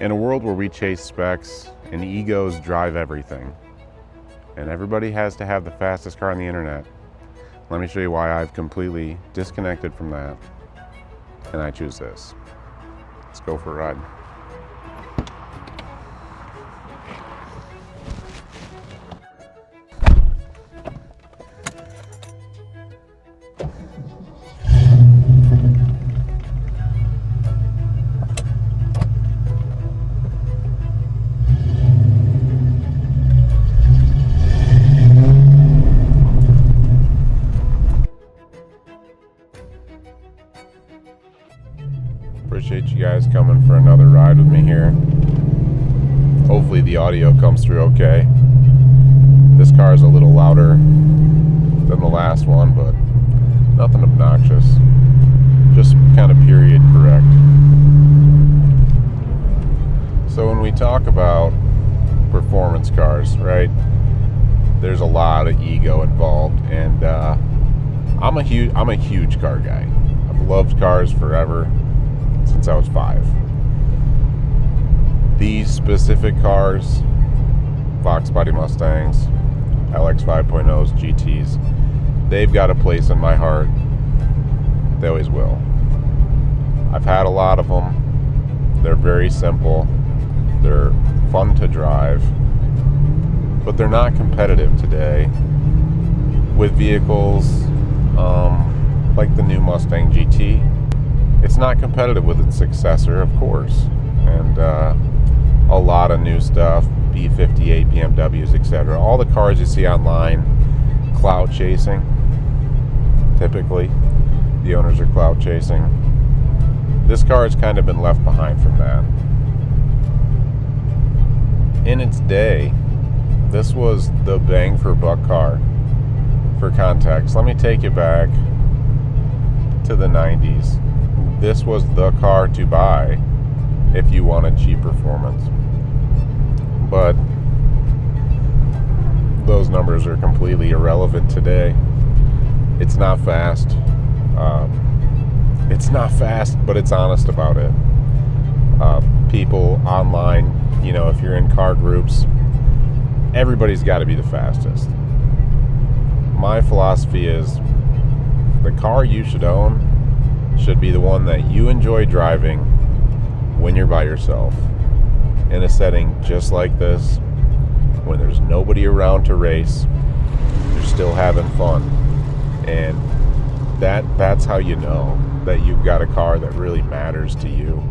In a world where we chase specs and egos drive everything, and everybody has to have the fastest car on the internet, let me show you why I've completely disconnected from that, and I choose this. Let's go for a ride. Appreciate you guys coming for another ride with me here. Hopefully the audio comes through okay. This car is a little louder than the last one, but nothing obnoxious. Just kind of period correct. So when we talk about performance cars, right, there's a lot of ego involved, and I'm a huge car guy. I've loved cars forever, since I was 5. These specific cars, Foxbody Mustangs, LX 5.0s, GTs, they've got a place in my heart. They always will. I've had a lot of them. They're very simple. They're fun to drive, but they're not competitive today with vehicles like the new Mustang GT. It's not competitive with its successor, of course, and a lot of new stuff, B58, BMWs, etc. All the cars you see online, clout chasing. Typically, the owners are clout chasing. This car has kind of been left behind from that. In its day, this was the bang for buck car. For context, let me take you back to the 90s. This was the car to buy if you wanted cheap performance. But those numbers are completely irrelevant today. It's not fast. It's not fast, but it's honest about it. People online, if you're in car groups, everybody's got to be the fastest. My philosophy is the car you should own should be the one that you enjoy driving when you're by yourself, in a setting just like this, when there's nobody around to race. You're still having fun, and that's how you know that you've got a car that really matters to you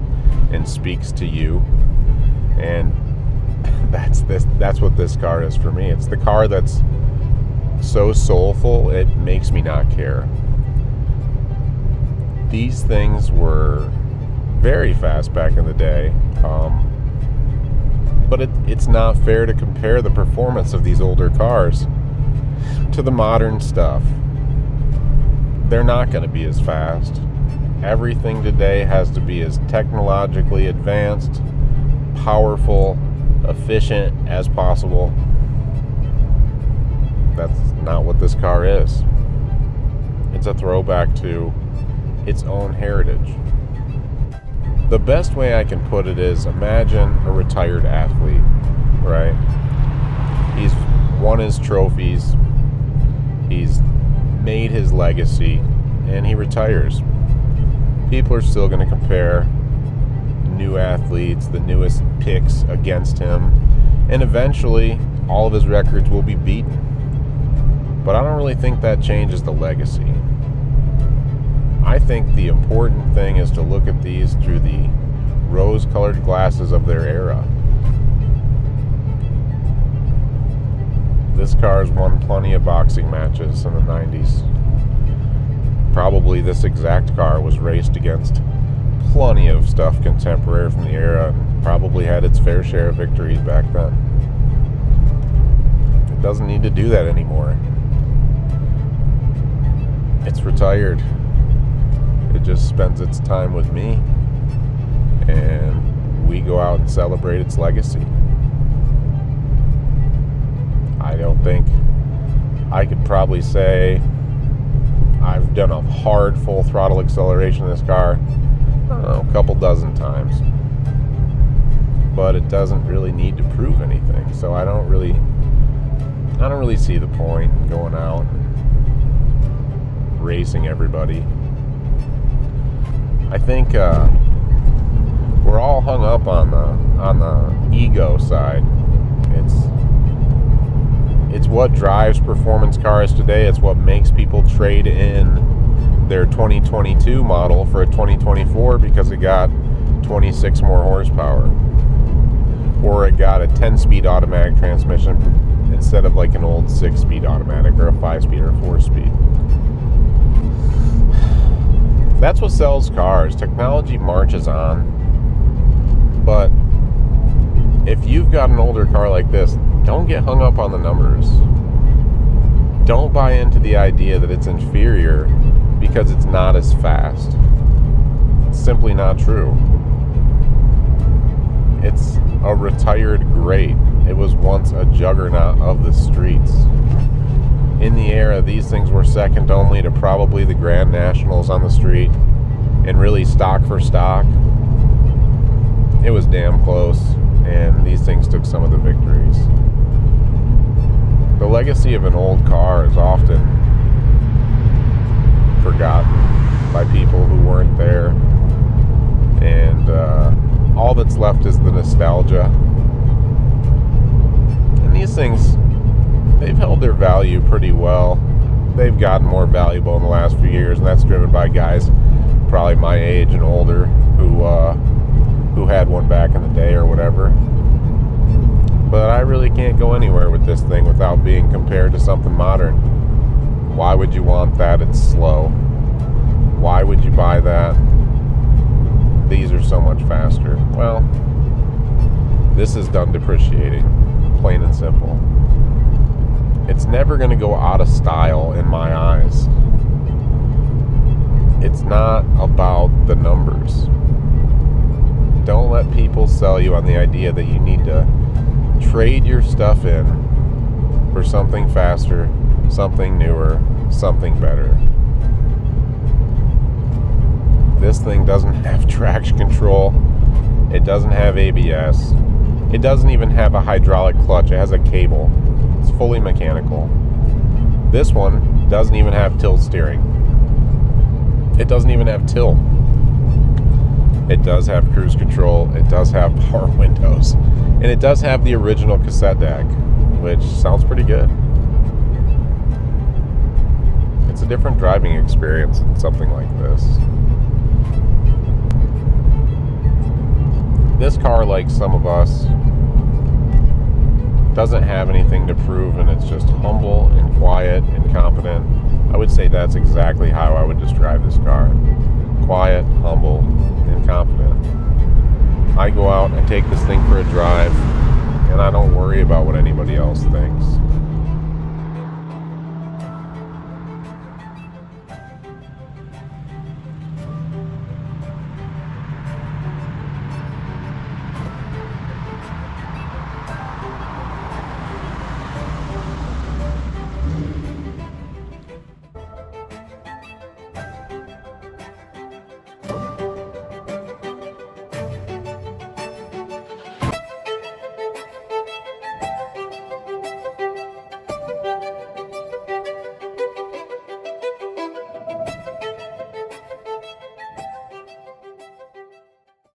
and speaks to you. And that's what this car is for me. It's the car that's so soulful it makes me not care. These things were very fast back in the day, but it's not fair to compare the performance of these older cars to the modern stuff. They're not going to be as fast. Everything today has to be as technologically advanced, powerful, efficient as possible. That's not what this car is. It's a throwback to its own heritage. The best way I can put it is, imagine a retired athlete, right? He's won his trophies, he's made his legacy, and he retires. People are still going to compare new athletes, the newest picks against him, and eventually all of his records will be beaten. But I don't really think that changes the legacy. I think the important thing is to look at these through the rose-colored glasses of their era. This car's won plenty of boxing matches in the 90s. Probably this exact car was raced against plenty of stuff contemporary from the era, and probably had its fair share of victories back then. It doesn't need to do that anymore. It's retired. It just spends its time with me, and we go out and celebrate its legacy. I don't think I could probably say I've done a hard full throttle acceleration in this car, I don't know, a couple dozen times. but it doesn't really need to prove anything. So I don't really see the point in going out and racing everybody. I think we're all hung up on the ego side. It's what drives performance cars today. It's what makes people trade in their 2022 model for a 2024 because it got 26 more horsepower, or it got a 10-speed automatic transmission instead of like an old 6-speed automatic or a 5-speed or a 4-speed. That's what sells cars. Technology marches on. But if you've got an older car like this, don't get hung up on the numbers. Don't buy into the idea that it's inferior because it's not as fast. It's simply not true. It's a retired great. It was once a juggernaut of the streets. In the era, these things were second only to probably the Grand Nationals on the street, and really stock for stock, it was damn close, and these things took some of the victories. The legacy of an old car is often forgotten by people who weren't there, and all that's left is the nostalgia. And these things, they've held their value pretty well. They've gotten more valuable in the last few years, and that's driven by guys probably my age and older who had one back in the day or whatever. But I really can't go anywhere with this thing without being compared to something modern. Why would you want that? It's slow. Why would you buy that? These are so much faster. Well, this is done depreciating, plain and simple. It's never going to go out of style in my eyes. It's not about the numbers. Don't let people sell you on the idea that you need to trade your stuff in for something faster, something newer, something better. This thing doesn't have traction control. It doesn't have ABS. It doesn't even have a hydraulic clutch. It has a cable. It's fully mechanical. This one doesn't even have tilt steering. It doesn't even have tilt. It does have cruise control. It does have power windows. And it does have the original cassette deck, which sounds pretty good. It's a different driving experience than something like this. This car, like some of us, doesn't have anything to prove, and it's just humble and quiet and confident. I would say that's exactly how I would describe this car. Quiet, humble, and confident. I go out and I take this thing for a drive, and I don't worry about what anybody else thinks.